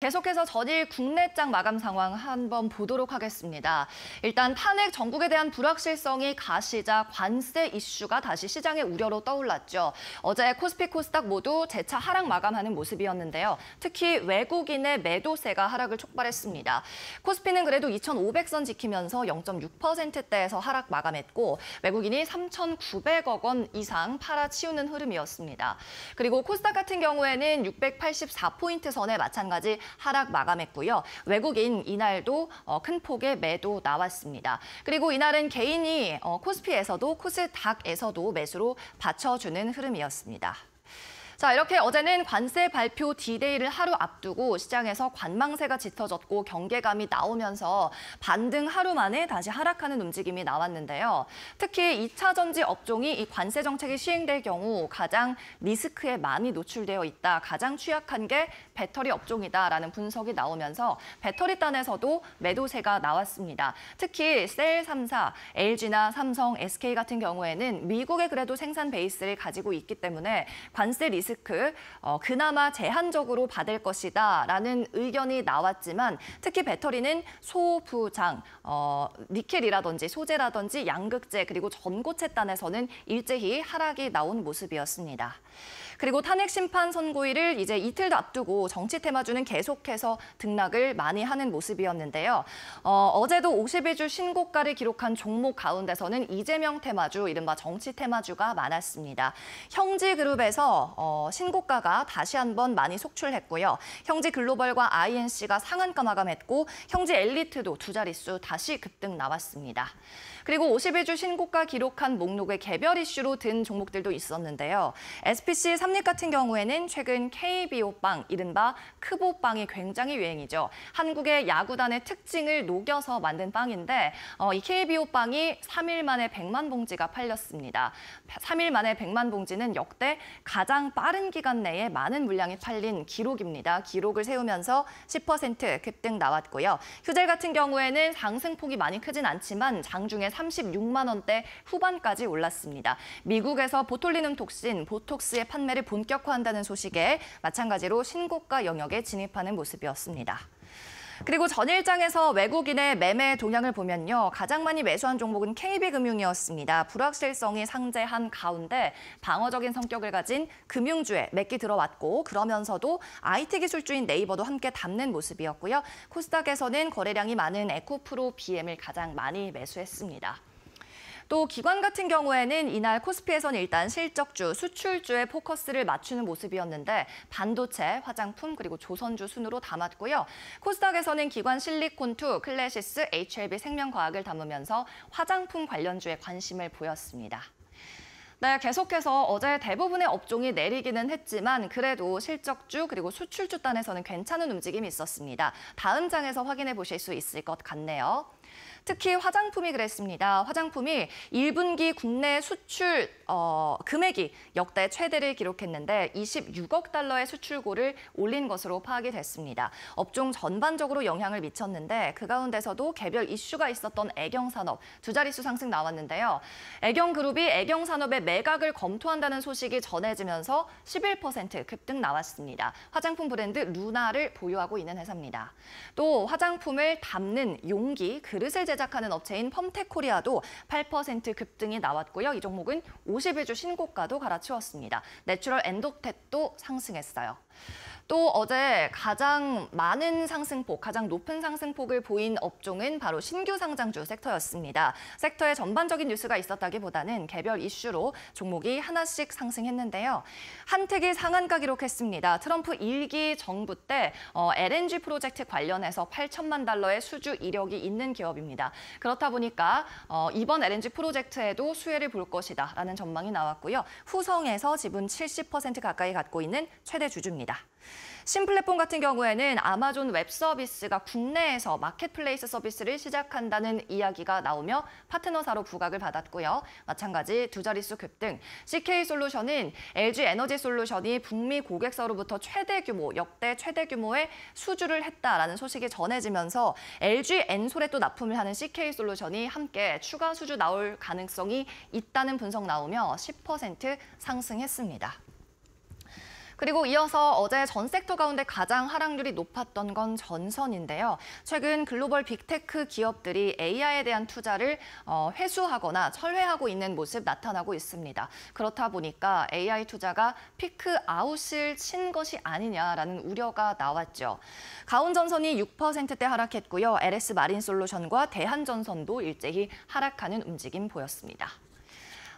계속해서 전일 국내장 마감 상황 한번 보도록 하겠습니다. 일단 탄핵 정국에 대한 불확실성이 가시자 관세 이슈가 다시 시장의 우려로 떠올랐죠. 어제 코스피, 코스닥 모두 재차 하락 마감하는 모습이었는데요. 특히 외국인의 매도세가 하락을 촉발했습니다. 코스피는 그래도 2,500선 지키면서 0.6%대에서 하락 마감했고 외국인이 3,900억 원 이상 팔아치우는 흐름이었습니다. 그리고 코스닥 같은 경우에는 684포인트 선에 마찬가지 하락 마감했고요. 외국인 이날도 큰 폭의 매도 나왔습니다. 그리고 이날은 개인이 코스피에서도 코스닥에서도 매수로 받쳐주는 흐름이었습니다. 자, 이렇게 어제는 관세 발표 D-Day를 하루 앞두고 시장에서 관망세가 짙어졌고 경계감이 나오면서 반등 하루 만에 다시 하락하는 움직임이 나왔는데요. 특히 2차 전지 업종이 이 관세 정책이 시행될 경우 가장 리스크에 많이 노출되어 있다. 가장 취약한 게 배터리 업종이다라는 분석이 나오면서 배터리단에서도 매도세가 나왔습니다. 특히 셀 3사, LG나 삼성, SK 같은 경우에는 미국에 그래도 생산 베이스를 가지고 있기 때문에 관세 리스크 그나마 제한적으로 받을 것이다라는 의견이 나왔지만 특히 배터리는 소부장, 니켈이라든지 소재라든지 양극재 그리고 전고체 단에서는 일제히 하락이 나온 모습이었습니다. 그리고 탄핵 심판 선고일을 이제 이틀 앞두고 정치 테마주는 계속해서 등락을 많이 하는 모습이었는데요. 어제도 52주 신고가를 기록한 종목 가운데서는 이재명 테마주, 이른바 정치 테마주가 많았습니다. 형지그룹에서 신고가가 다시 한번 많이 속출했고요. 형지글로벌과 INC가 상한가 마감했고 형지엘리트도 두 자릿수 다시 급등 나왔습니다. 그리고 51주 신고가 기록한 목록에 개별 이슈로 든 종목들도 있었는데요. SPC 삼립 같은 경우에는 최근 KBO빵, 이른바 크보빵이 굉장히 유행이죠. 한국의 야구단의 특징을 녹여서 만든 빵인데 이 KBO빵이 3일 만에 100만 봉지가 팔렸습니다. 3일 만에 100만 봉지는 역대 가장 빠른 기간 내에 많은 물량이 팔린 기록입니다. 기록을 세우면서 10% 급등 나왔고요. 휴젤 같은 경우에는 상승폭이 많이 크진 않지만 장중에 36만 원대 후반까지 올랐습니다. 미국에서 보톨리눔 톡신, 보톡스의 판매를 본격화한다는 소식에 마찬가지로 신고가 영역에 진입하는 모습이었습니다. 그리고 전일장에서 외국인의 매매 동향을 보면요. 가장 많이 매수한 종목은 KB금융이었습니다. 불확실성이 상재한 가운데 방어적인 성격을 가진 금융주에 매기 들어왔고 그러면서도 IT 기술주인 네이버도 함께 담는 모습이었고요. 코스닥에서는 거래량이 많은 에코프로 BM을 가장 많이 매수했습니다. 또 기관 같은 경우에는 이날 코스피에서는 일단 실적주, 수출주에 포커스를 맞추는 모습이었는데 반도체, 화장품, 그리고 조선주 순으로 담았고요. 코스닥에서는 기관 실리콘2, 클래시스, HLB 생명과학을 담으면서 화장품 관련주에 관심을 보였습니다. 네, 계속해서 어제 대부분의 업종이 내리기는 했지만 그래도 실적주 그리고 수출주 단에서는 괜찮은 움직임이 있었습니다. 다음 장에서 확인해 보실 수 있을 것 같네요. 특히 화장품이 그랬습니다. 화장품이 1분기 국내 수출 금액이 역대 최대를 기록했는데 26억 달러의 수출고를 올린 것으로 파악이 됐습니다. 업종 전반적으로 영향을 미쳤는데 그 가운데서도 개별 이슈가 있었던 애경산업, 두 자릿수 상승 나왔는데요. 애경그룹이 애경산업의 매각을 검토한다는 소식이 전해지면서 11% 급등 나왔습니다. 화장품 브랜드 루나를 보유하고 있는 회사입니다. 또 화장품을 담는 용기, 그릇을 제작하는 업체인 펌텍코리아도 8% 급등이 나왔고요. 이 종목은 51주 신고가도 갈아치웠습니다. 내추럴 엔도텍도 상승했어요. 또 어제 가장 많은 상승폭, 가장 높은 상승폭을 보인 업종은 바로 신규 상장주 섹터였습니다. 섹터의 전반적인 뉴스가 있었다기보다는 개별 이슈로 종목이 하나씩 상승했는데요. 한택이 상한가 기록했습니다. 트럼프 1기 정부 때 LNG 프로젝트 관련해서 8천만 달러의 수주 이력이 있는 기업입니다. 그렇다 보니까 이번 LNG 프로젝트에도 수혜를 볼 것이다라는 전망이 나왔고요. 후성에서 지분 70% 가까이 갖고 있는 최대 주주입니다. 신플랫폼 같은 경우에는 아마존 웹 서비스가 국내에서 마켓플레이스 서비스를 시작한다는 이야기가 나오며 파트너사로 부각을 받았고요. 마찬가지 두 자릿수 급등. CK솔루션은 LG 에너지 솔루션이 북미 고객사로부터 역대 최대 규모의 수주를 했다라는 소식이 전해지면서 LG 엔솔에 또 납품을 하는 CK솔루션이 함께 추가 수주 나올 가능성이 있다는 분석 나오며 10% 상승했습니다. 그리고 이어서 어제 전 섹터 가운데 가장 하락률이 높았던 건 전선인데요. 최근 글로벌 빅테크 기업들이 AI에 대한 투자를 회수하거나 철회하고 있는 모습 나타나고 있습니다. 그렇다 보니까 AI 투자가 피크 아웃을 친 것이 아니냐라는 우려가 나왔죠. 가온전선이 6%대 하락했고요. LS 마린솔루션과 대한전선도 일제히 하락하는 움직임 보였습니다.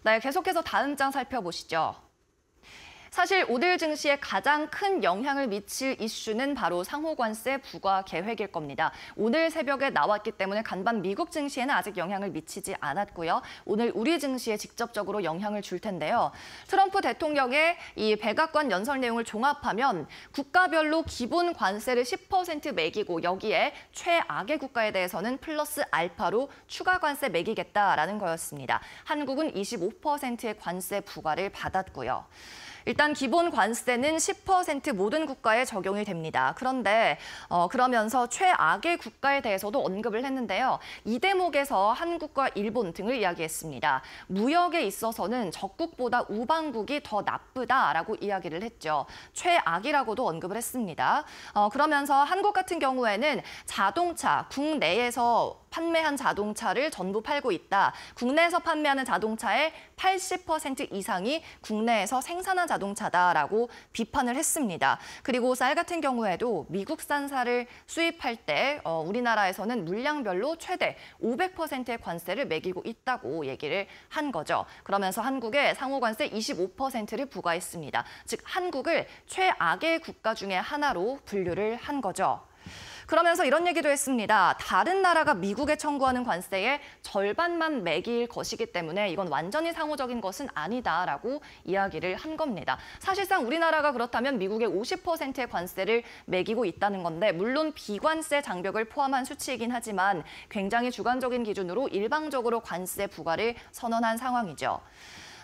네, 계속해서 다음 장 살펴보시죠. 사실 오늘 증시에 가장 큰 영향을 미칠 이슈는 바로 상호관세 부과 계획일 겁니다. 오늘 새벽에 나왔기 때문에 간밤 미국 증시에는 아직 영향을 미치지 않았고요. 오늘 우리 증시에 직접적으로 영향을 줄 텐데요. 트럼프 대통령의 이 백악관 연설 내용을 종합하면 국가별로 기본 관세를 10% 매기고 여기에 최악의 국가에 대해서는 플러스 알파로 추가 관세 매기겠다라는 거였습니다. 한국은 25%의 관세 부과를 받았고요. 일단 기본 관세는 10% 모든 국가에 적용이 됩니다. 그런데 그러면서 최악의 국가에 대해서도 언급을 했는데요. 이 대목에서 한국과 일본 등을 이야기했습니다. 무역에 있어서는 적국보다 우방국이 더 나쁘다라고 이야기를 했죠. 최악이라고도 언급을 했습니다. 그러면서 한국 같은 경우에는 자동차 국내에서 판매한 자동차를 전부 팔고 있다. 국내에서 판매하는 자동차의 80% 이상이 국내에서 생산한 자동차다라고 비판을 했습니다. 그리고 쌀 같은 경우에도 미국산 쌀을 수입할 때 우리나라에서는 물량별로 최대 500%의 관세를 매기고 있다고 얘기를 한 거죠. 그러면서 한국에 상호관세 25%를 부과했습니다. 즉 한국을 최악의 국가 중에 하나로 분류를 한 거죠. 그러면서 이런 얘기도 했습니다. 다른 나라가 미국에 청구하는 관세의 절반만 매길 것이기 때문에 이건 완전히 상호적인 것은 아니다라고 이야기를 한 겁니다. 사실상 우리나라가 그렇다면 미국의 50%의 관세를 매기고 있다는 건데 물론 비관세 장벽을 포함한 수치이긴 하지만 굉장히 주관적인 기준으로 일방적으로 관세 부과를 선언한 상황이죠.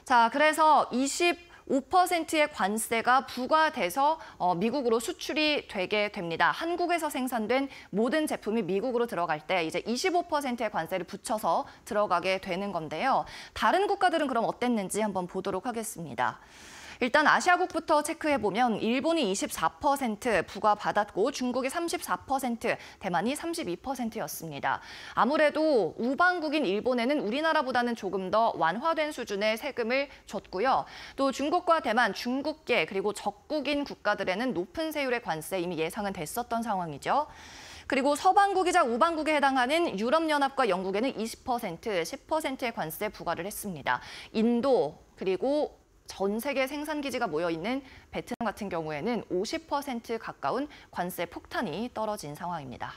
자, 그래서 25%의 관세가 부과돼서 미국으로 수출이 되게 됩니다. 한국에서 생산된 모든 제품이 미국으로 들어갈 때 이제 25%의 관세를 붙여서 들어가게 되는 건데요. 다른 국가들은 그럼 어땠는지 한번 보도록 하겠습니다. 일단 아시아국부터 체크해보면 일본이 24% 부과받았고 중국이 34%, 대만이 32%였습니다. 아무래도 우방국인 일본에는 우리나라보다는 조금 더 완화된 수준의 세금을 줬고요. 또 중국과 대만, 중국계 그리고 적국인 국가들에는 높은 세율의 관세 이미 예상은 됐었던 상황이죠. 그리고 서방국이자 우방국에 해당하는 유럽연합과 영국에는 20%, 10%의 관세 부과를 했습니다. 인도 그리고 전 세계 생산 기지가 모여 있는 베트남 같은 경우에는 50% 가까운 관세 폭탄이 떨어진 상황입니다.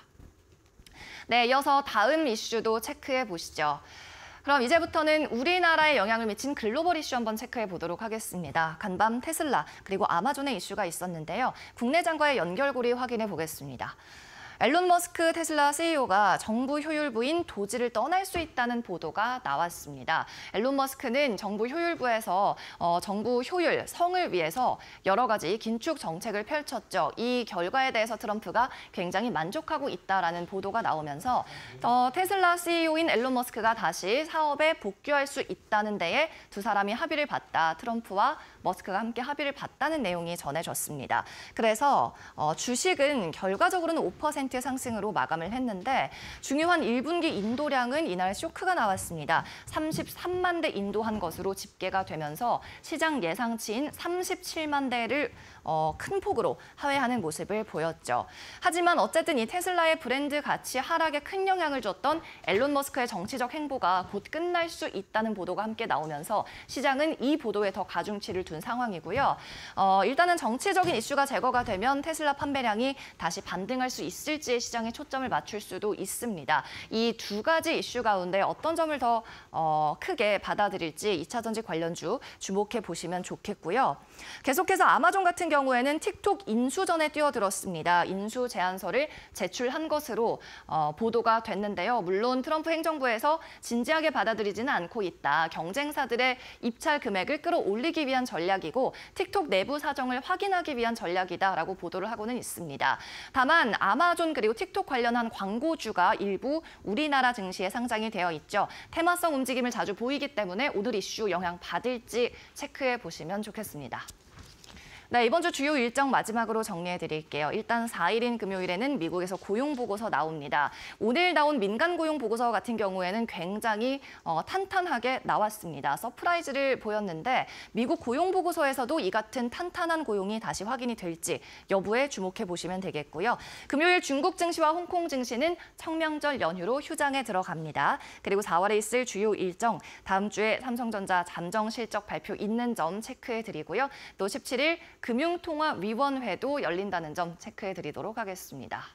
네, 이어서 다음 이슈도 체크해 보시죠. 그럼 이제부터는 우리나라에 영향을 미친 글로벌 이슈 한번 체크해 보도록 하겠습니다. 간밤 테슬라 그리고 아마존의 이슈가 있었는데요. 국내장과의 연결고리 확인해 보겠습니다. 앨런 머스크 테슬라 CEO가 정부 효율부인 도지를 떠날 수 있다는 보도가 나왔습니다. 앨런 머스크는 정부 효율부에서 정부 효율, 성을 위해서 여러 가지 긴축 정책을 펼쳤죠. 이 결과에 대해서 트럼프가 굉장히 만족하고 있다라는 보도가 나오면서 테슬라 CEO인 앨런 머스크가 다시 사업에 복귀할 수 있다는 데에 두 사람이 합의를 봤다. 트럼프와 머스크가 함께 합의를 봤다는 내용이 전해졌습니다. 그래서 주식은 결과적으로는 5% 상승으로 마감을 했는데 중요한 1분기 인도량은 이날 쇼크가 나왔습니다. 33만 대 인도한 것으로 집계가 되면서 시장 예상치인 37만 대를 큰 폭으로 하회하는 모습을 보였죠. 하지만 어쨌든 이 테슬라의 브랜드 가치 하락에 큰 영향을 줬던 앨런 머스크의 정치적 행보가 곧 끝날 수 있다는 보도가 함께 나오면서 시장은 이 보도에 더 가중치를 둔 상황이고요. 일단은 정치적인 이슈가 제거가 되면 테슬라 판매량이 다시 반등할 수 있을지에 시장의 초점을 맞출 수도 있습니다. 이 두 가지 이슈 가운데 어떤 점을 더 크게 받아들일지 2차 전지 관련주 주목해 보시면 좋겠고요. 계속해서 아마존 같은 경우에는 틱톡 인수전에 뛰어들었습니다. 인수 제안서를 제출한 것으로 보도가 됐는데요. 물론 트럼프 행정부에서 진지하게 받아들이지는 않고 있다. 경쟁사들의 입찰 금액을 끌어올리기 위한 전략이고 틱톡 내부 사정을 확인하기 위한 전략이다라고 보도를 하고는 있습니다. 다만 아마존 그리고 틱톡 관련한 광고주가 일부 우리나라 증시에 상장이 되어 있죠. 테마성 움직임을 자주 보이기 때문에 오늘 이슈 영향 받을지 체크해 보시면 좋겠습니다. 네, 이번 주 주요 일정 마지막으로 정리해 드릴게요. 일단 4일인 금요일에는 미국에서 고용 보고서 나옵니다. 오늘 나온 민간 고용 보고서 같은 경우에는 굉장히 탄탄하게 나왔습니다. 서프라이즈를 보였는데 미국 고용 보고서에서도 이 같은 탄탄한 고용이 다시 확인이 될지 여부에 주목해 보시면 되겠고요. 금요일 중국 증시와 홍콩 증시는 청명절 연휴로 휴장에 들어갑니다. 그리고 4월에 있을 주요 일정, 다음 주에 삼성전자 잠정 실적 발표 있는 점 체크해 드리고요. 또 17일 금융통화위원회도 열린다는 점 체크해 드리도록 하겠습니다.